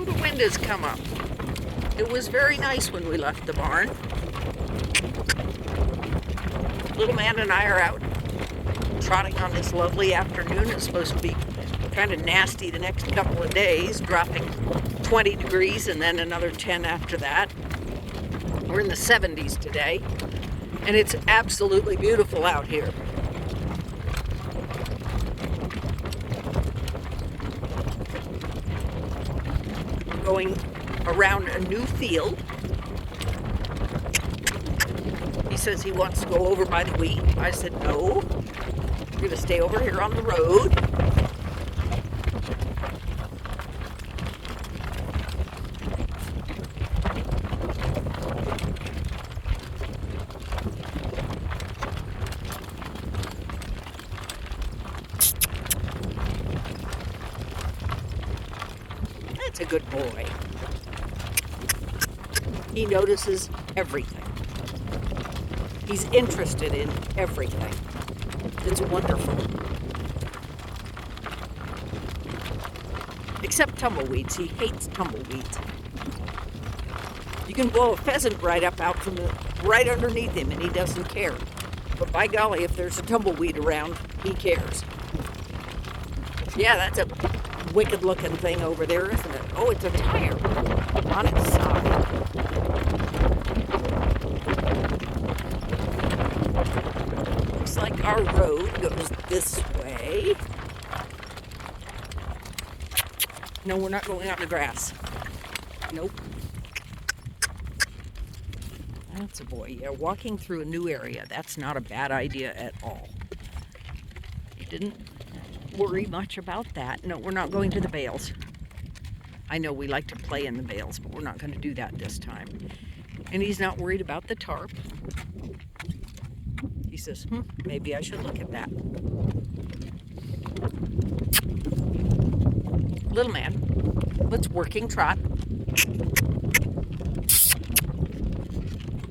The wind has come up. It was very nice when we left the barn. Little man and I are out trotting on this lovely afternoon. It's supposed to be kind of nasty the next couple of days, dropping 20 degrees and then another 10 after that. We're in the 70s today, and it's absolutely beautiful out here. Going around a new field. He says he wants to go over by the wheat. I said no. We're going to stay over here on the road. That's a good boy. He notices everything. He's interested in everything. It's wonderful. Except tumbleweeds. He hates tumbleweeds. You can blow a pheasant right up out from right underneath him and he doesn't care. But by golly, if there's a tumbleweed around, he cares. Yeah, that's a wicked looking thing over there, isn't it? Oh, it's a tire on its side. Looks like our road goes this way. No, we're not going on the grass. Nope. That's a boy. Yeah, walking through a new area, that's not a bad idea at all. He didn't worry much about that. No, we're not going to the bales. I know we like to play in the bales, but we're not going to do that this time. And he's not worried about the tarp. He says, maybe I should look at that. Little man, let's working trot.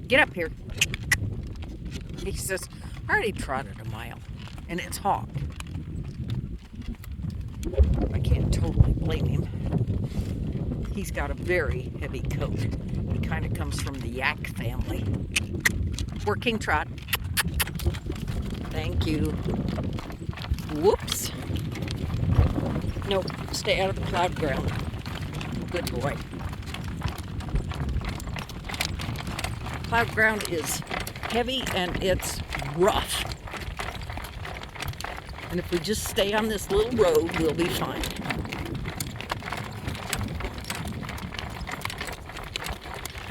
Get up here. He says, I already trotted a mile, and it's hot. I can't totally blame him. He's got a very heavy coat. He kind of comes from the yak family. Working trot. Thank you. Whoops. Nope, stay out of the plowed ground. Good boy. Plowed ground is heavy and it's rough. And if we just stay on this little road, we'll be fine.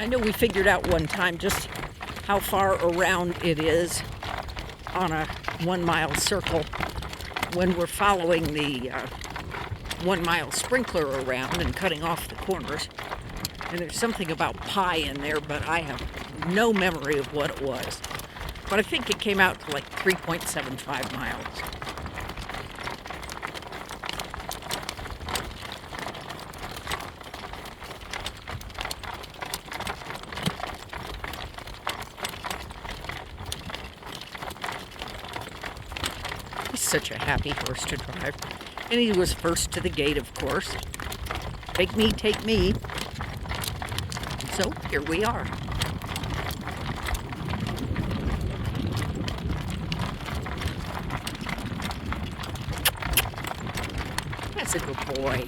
I know we figured out one time just how far around it is on a 1 mile circle when we're following the 1 mile sprinkler around and cutting off the corners. And there's something about pi in there, but I have no memory of what it was. But I think it came out to like 3.75 miles. He's such a happy horse to drive. And he was first to the gate, of course. Take me, take me. So here we are. That's a good boy.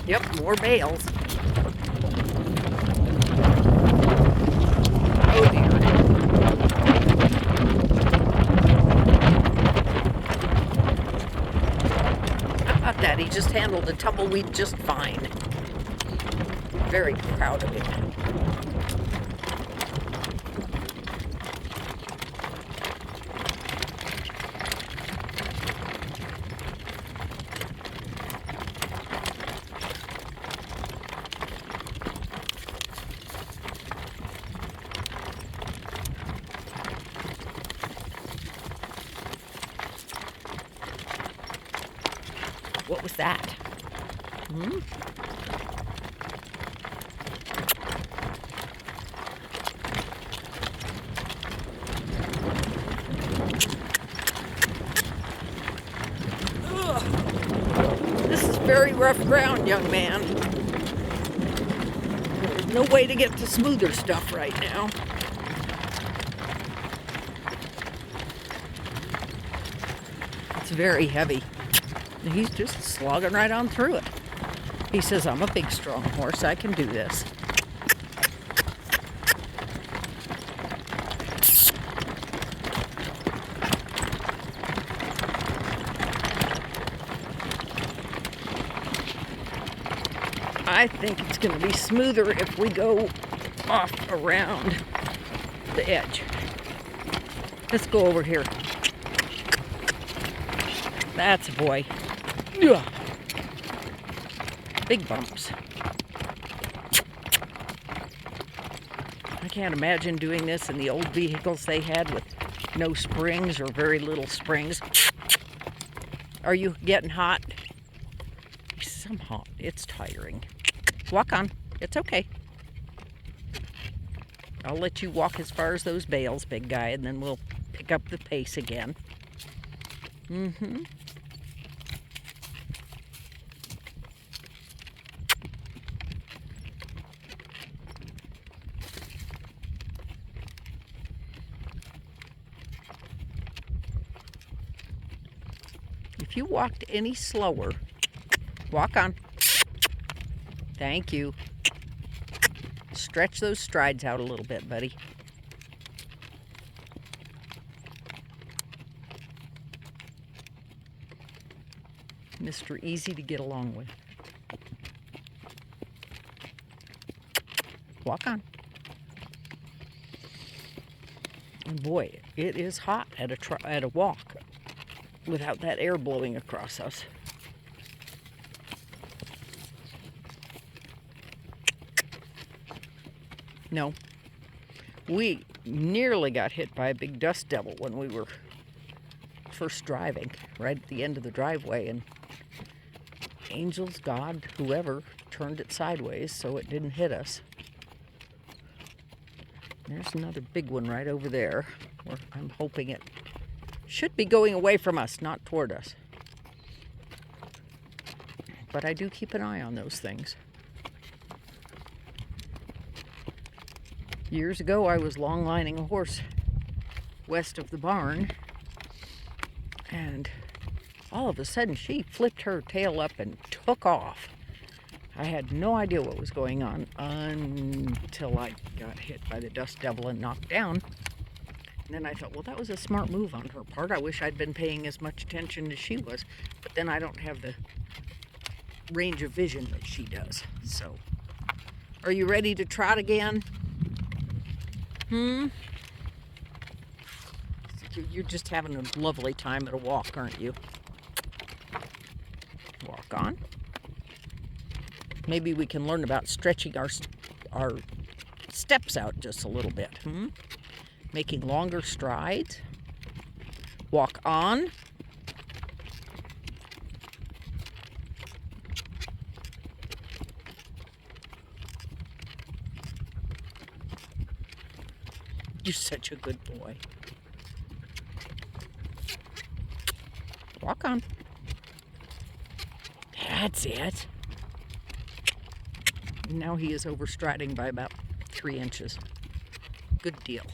Yep, more bales. Oh dear. How about that? He just handled the tumbleweed just fine. Very proud of him. What was that? very rough ground, young man. There's no way to get to smoother stuff right now. It's very heavy. And he's just slogging right on through it. He says, I'm a big, strong horse. I can do this. I think it's going to be smoother if we go off around the edge. Let's go over here. That's a boy. Ugh. Big bumps. I can't imagine doing this in the old vehicles they had with no springs or very little springs. Are you getting hot? I'm hot. It's tiring. Walk on. It's okay. I'll let you walk as far as those bales, big guy, and then we'll pick up the pace again. Mm-hmm. If you walked any slower, walk on. Thank you. Stretch those strides out a little bit, buddy. Mr. Easy to get along with. Walk on. And boy, it is hot at a walk without that air blowing across us. No, we nearly got hit by a big dust devil when we were first driving, right at the end of the driveway, and angels, God, whoever, turned it sideways so it didn't hit us. There's another big one right over there, where I'm hoping it should be going away from us, not toward us. But I do keep an eye on those things. Years ago, I was long lining a horse west of the barn, and all of a sudden she flipped her tail up and took off. I had no idea what was going on until I got hit by the dust devil and knocked down. And then I thought, well, that was a smart move on her part. I wish I'd been paying as much attention as she was, but then I don't have the range of vision that she does. So, are you ready to trot again? You're just having a lovely time at a walk, aren't you? Walk on. Maybe we can learn about stretching our steps out just a little bit. Making longer strides. Walk on. You're such a good boy. Walk on. That's it. Now he is overstriding by about 3 inches. Good deal.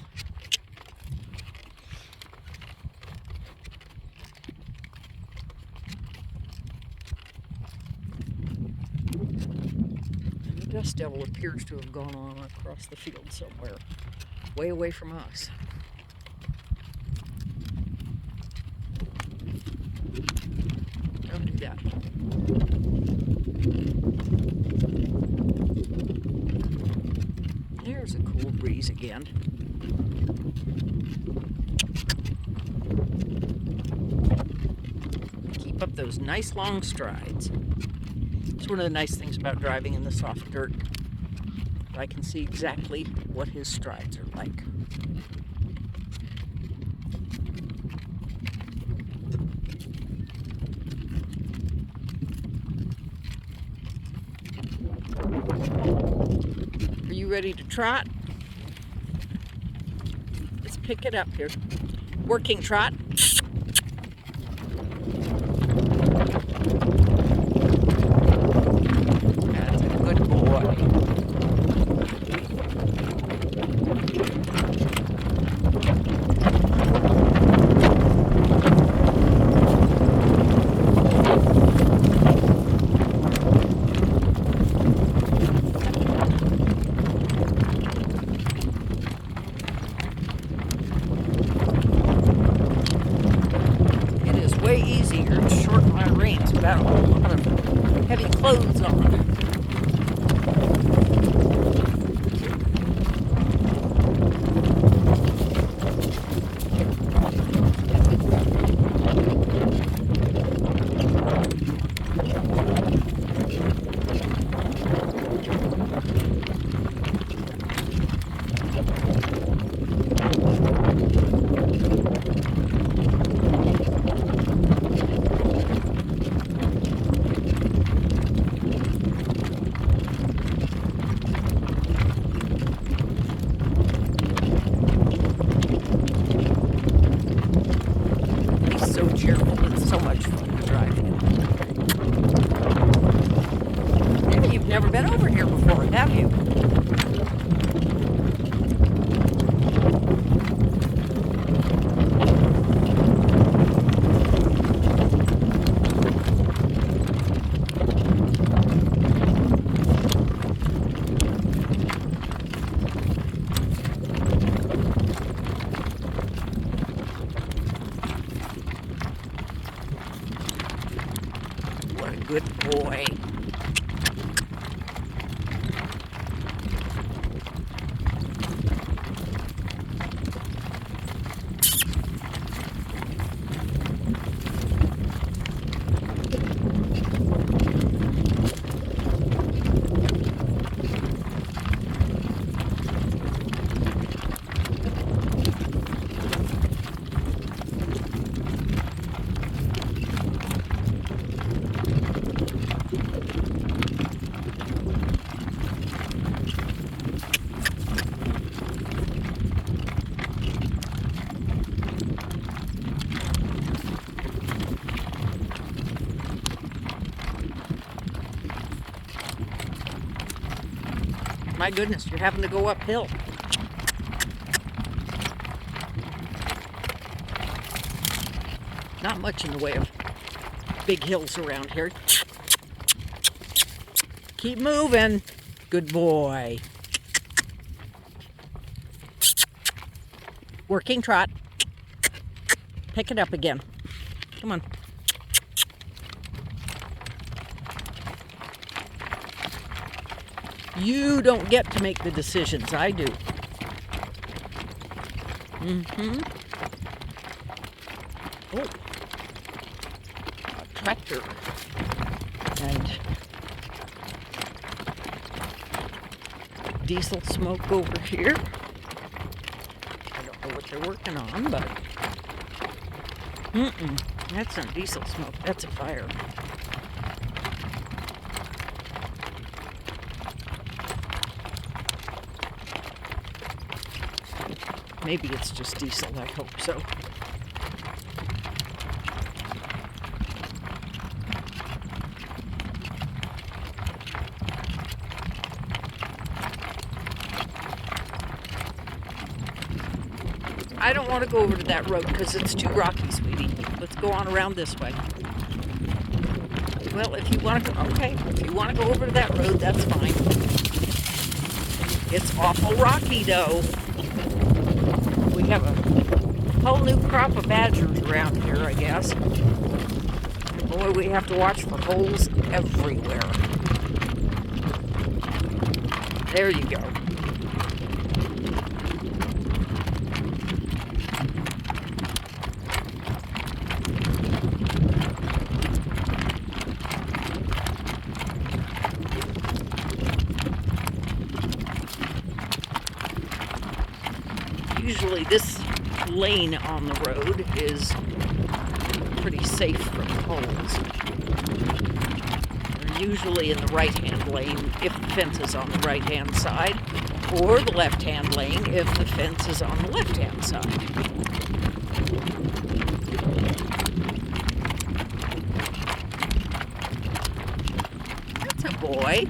And the dust devil appears to have gone on across the field somewhere, way away from us. Don't do that. There's a cool breeze again. Keep up those nice long strides. It's one of the nice things about driving in the soft dirt. I can see exactly what his strides are like. Are you ready to trot? Let's pick it up here. Working trot. easier to shorten my reins without a whole lot of heavy clothes on. So cheerful. It's so much fun to drive in. Maybe you've never been over here before, have you? What a good boy. My goodness, you're having to go uphill. Not much in the way of big hills around here. Keep moving. Good boy. Working trot. Pick it up again. Come on. You don't get to make the decisions. I do. Oh. A tractor. And diesel smoke over here. I don't know what they're working on, but that's not diesel smoke. That's a fire. Maybe it's just diesel, I hope so. I don't want to go over to that road because it's too rocky, sweetie. Let's go on around this way. Well, if you want to go, okay, if you want to go over to that road, that's fine. It's awful rocky, though. We have a whole new crop of badgers around here, I guess. Boy, we have to watch for holes everywhere. There you go. Usually this lane on the road is pretty safe from holes. They're usually in the right-hand lane if the fence is on the right-hand side, or the left-hand lane if the fence is on the left-hand side. That's a boy.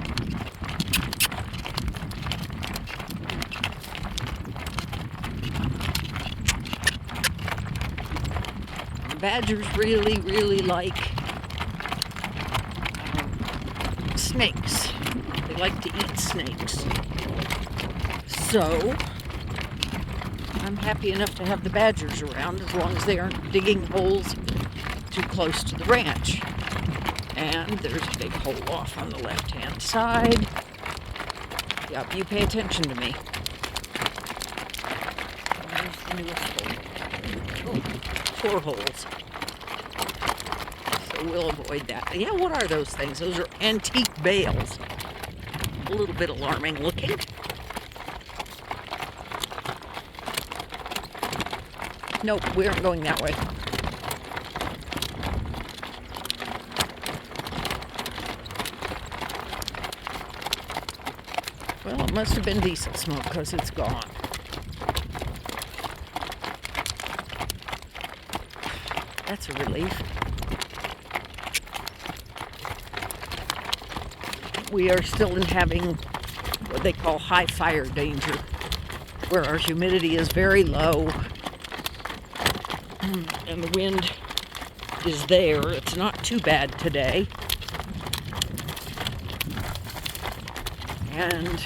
Badgers really, really like snakes. They like to eat snakes. So, I'm happy enough to have the badgers around as long as they aren't digging holes too close to the ranch. And there's a big hole off on the left-hand side. Yep, you pay attention to me. There's the newest hole. Oh, 4 holes. So we'll avoid that. Yeah, what are those things? Those are antique bales. A little bit alarming looking. Nope, we aren't going that way. Well, it must have been diesel smoke because it's gone. That's a relief. We are still having what they call high fire danger, where our humidity is very low and the wind is there. It's not too bad today. And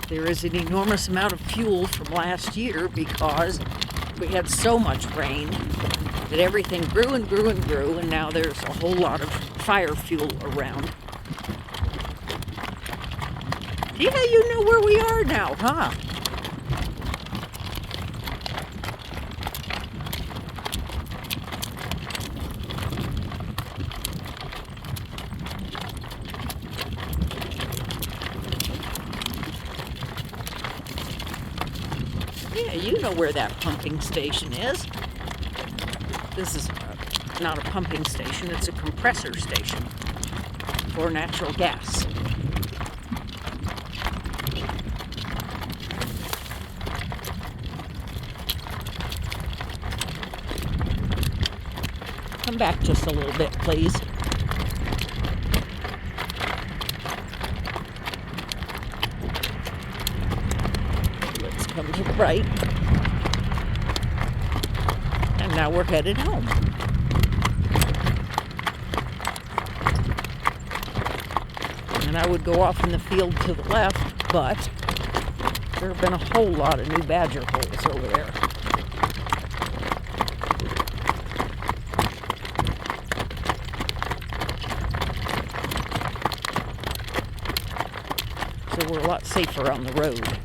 there is an enormous amount of fuel from last year because we had so much rain that everything grew and grew and grew, and now there's a whole lot of fire fuel around. Yeah, you know where we are now, huh? Yeah, you know where that pumping station is. This is not a pumping station, it's a compressor station for natural gas. Come back just a little bit, please. Let's come to the right. And now we're headed home. And I would go off in the field to the left, but there have been a whole lot of new badger holes over there. So we're a lot safer on the road.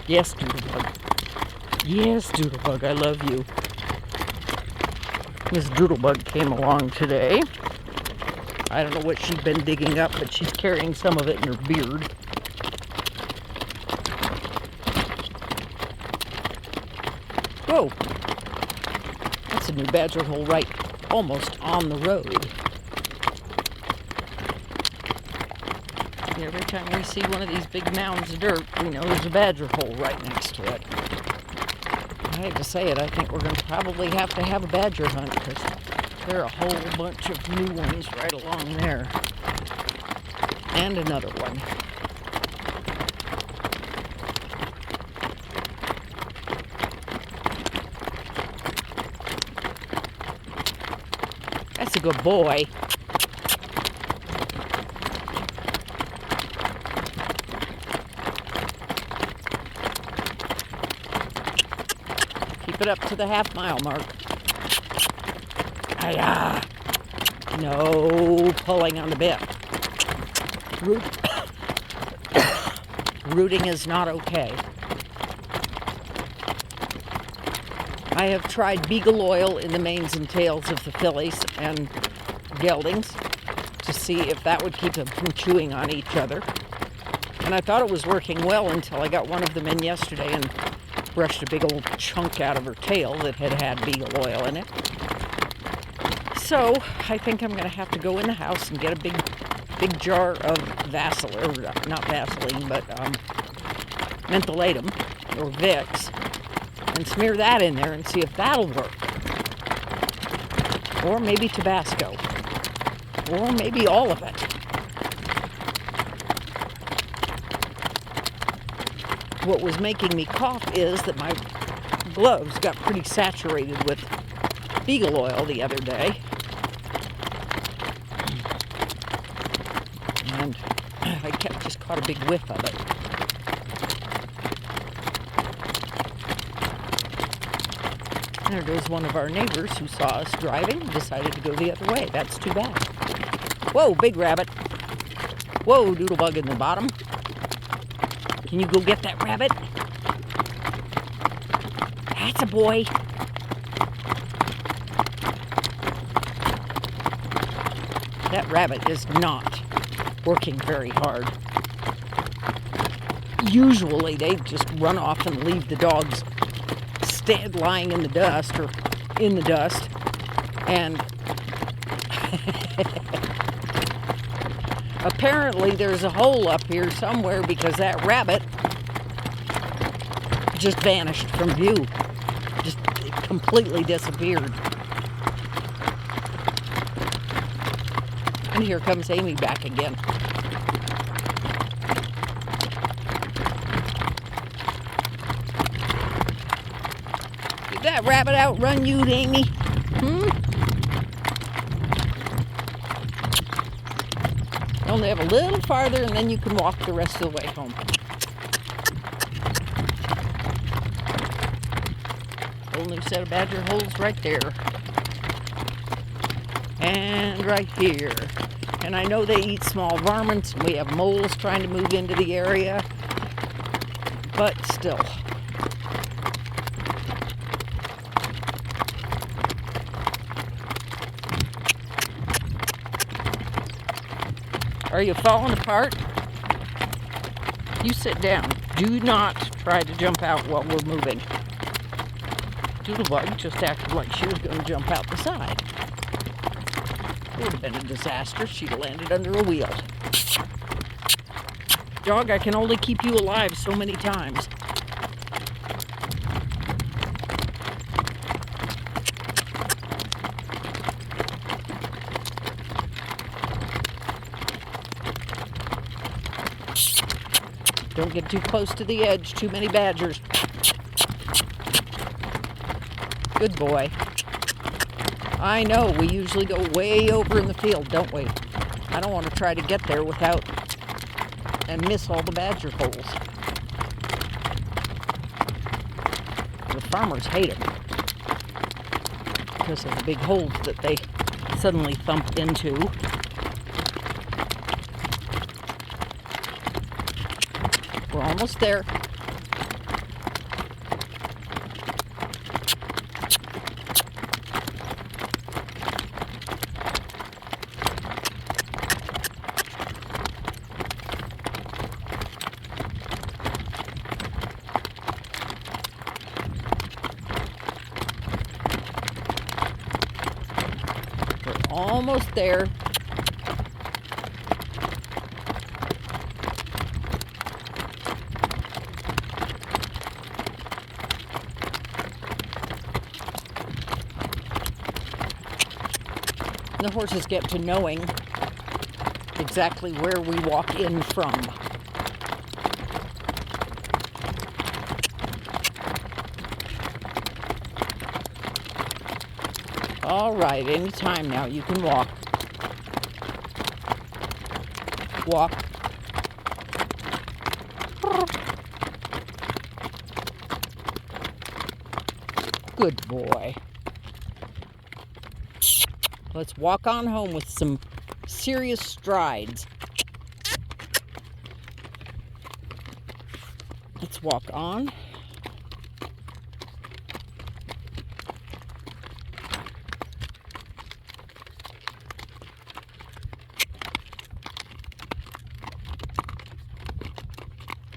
Yes, Doodlebug. Yes, Doodlebug, I love you. Miss Doodlebug came along today. I don't know what she's been digging up, but she's carrying some of it in her beard. Whoa! That's a new badger hole right almost on the road. Every time we see one of these big mounds of dirt, we know there's a badger hole right next to it. I hate to say it, I think we're going to probably have to have a badger hunt because there are a whole bunch of new ones right along there. And another one. That's a good boy. Keep it up to the half-mile mark. Hi-ya! No pulling on the bit. Rooting is not okay. I have tried beagle oil in the manes and tails of the fillies and geldings to see if that would keep them from chewing on each other. And I thought it was working well until I got one of them in yesterday and brushed a big old chunk out of her tail that had beagle oil in it. So I think I'm going to have to go in the house and get a big jar of Vaseline, or not Vaseline, but mentholatum or Vicks, and smear that in there and see if that'll work. Or maybe Tabasco. Or maybe all of it. What was making me cough is that my gloves got pretty saturated with beagle oil the other day. And I just caught a big whiff of it. There goes one of our neighbors who saw us driving and decided to go the other way. That's too bad. Whoa, big rabbit. Whoa, doodlebug in the bottom. Can you go get that rabbit? That's a boy. That rabbit is not working very hard. Usually they just run off and leave the dogs lying in the dust or in the dust, and apparently there's a hole up here somewhere because that rabbit just vanished from view, just completely disappeared. And here comes Amy back again. Did that rabbit outrun you, Amy? You only have a little farther and then you can walk the rest of the way home. Whole new set of badger holes right there. And right here. And I know they eat small varmints, and we have moles trying to move into the area, but still. Are you falling apart? You sit down. Do not try to jump out while we're moving. Doodlebug just acted like she was going to jump out the side. It would have been a disaster. She'd have landed under a wheel. Dog, I can only keep you alive so many times. Don't get too close to the edge. Too many badgers. Good boy. I know, we usually go way over in the field, don't we? I don't want to try to get there without and miss all the badger holes. The farmers hate them because of the big holes that they suddenly thump into. We're almost there. Almost there. The horses get to knowing exactly where we walk in from. All right, anytime now, you can walk. Walk. Good boy. Let's walk on home with some serious strides. Let's walk on.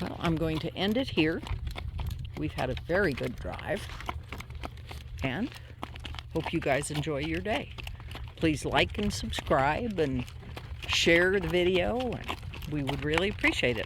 Well, I'm going to end it here. We've had a very good drive, and hope you guys enjoy your day. Please like and subscribe and share the video. We would really appreciate it.